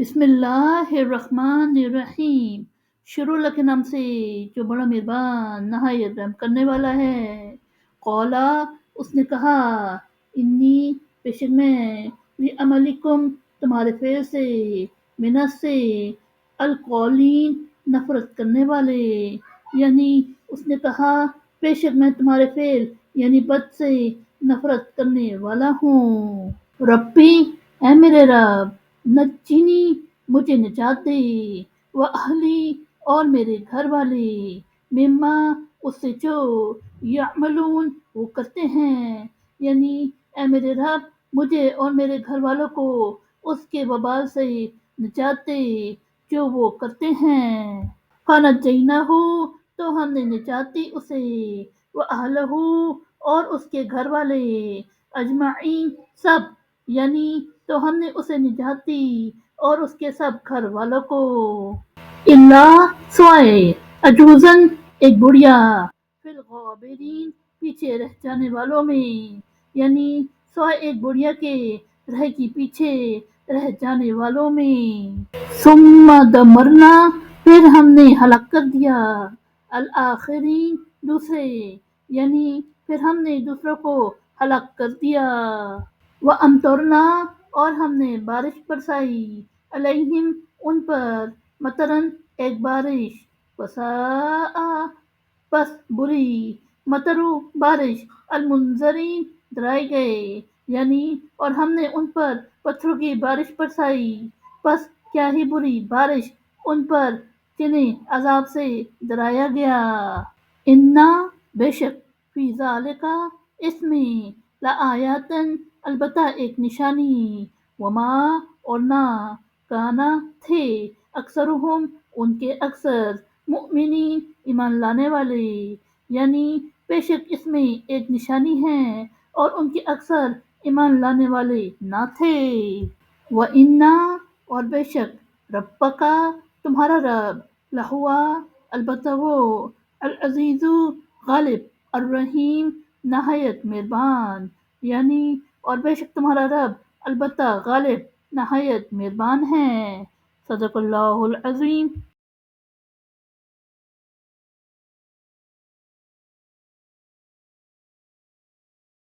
بسم اللہ الرحمن الرحیم۔ شروع اللہ کے نام سے جو بڑا مہربان نہایت رحم کرنے والا ہے۔ قولا، اس نے کہا، انی، بے شک میں، عملکم، تمہارے فعل سے، منت سے، القولین، نفرت کرنے والے، یعنی اس نے کہا بے شک میں تمہارے فعل یعنی بد سے نفرت کرنے والا ہوں۔ ربی، اے میرے رب، نجینی، مجھے نجات دے، واہلی، اور میرے گھر والے، مما، اس سے جو، یعملون، وہ کرتے ہیں، یعنی اے میرے رب مجھے اور میرے گھر والوں کو اس کے وبال سے نجات دے جو وہ کرتے ہیں۔ فنجیناہ، تو ہم نے نجات دی اسے، واہلہ، اور اس کے گھر والے، اجمعین، سب، یعنی تو ہم نے اسے نجات دی اور اس کے سب گھر والوں کو، الا، سوائے، عجوزن، ایک بڑھیا، فی الغابرین، پیچھے رہ جانے والوں میں، یعنی سوائے ایک بڑھیا کے رہ کی پیچھے رہ جانے والوں میں۔ ثم دمرنا، پھر ہم نے ہلاک کر دیا، الآخرین، دوسرے، یعنی پھر ہم نے دوسروں کو ہلاک کر دیا۔ وَأَمْطَرْنَا، اور ہم نے بارش برسائی، علیہم، ان پر، مطرًا، ایک بارش، وَسَاءَ، پس بری، مطرُ، بارش، المنظرین، ڈرائے گئے، یعنی اور ہم نے ان پر پتھروں کی بارش برسائی، پس کیا ہی بری بارش ان پر جنہیں عذاب سے ڈرایا گیا۔ اِنَّا، بے شک، فی ذالک، اس میں، لآیاتن، البتہ ایک نشانی، وما، اور نہ، کانا، تھے، اکثرہم، ان کے اکثر، مؤمنین، ایمان لانے والے، یعنی بے شک اس میں ایک نشانی ہے اور ان کے اکثر ایمان لانے والے نہ تھے۔ وَإِنَّا، اور بے شک، ربک، تمہارا رب، لہوا، البتہ وہ، العزیز، غالب، الرحیم، نہایت مہربان، یعنی اور بے شک تمہارا رب البتہ غالب، نہایت مہربان ہے۔ صدق اللہ العظیم۔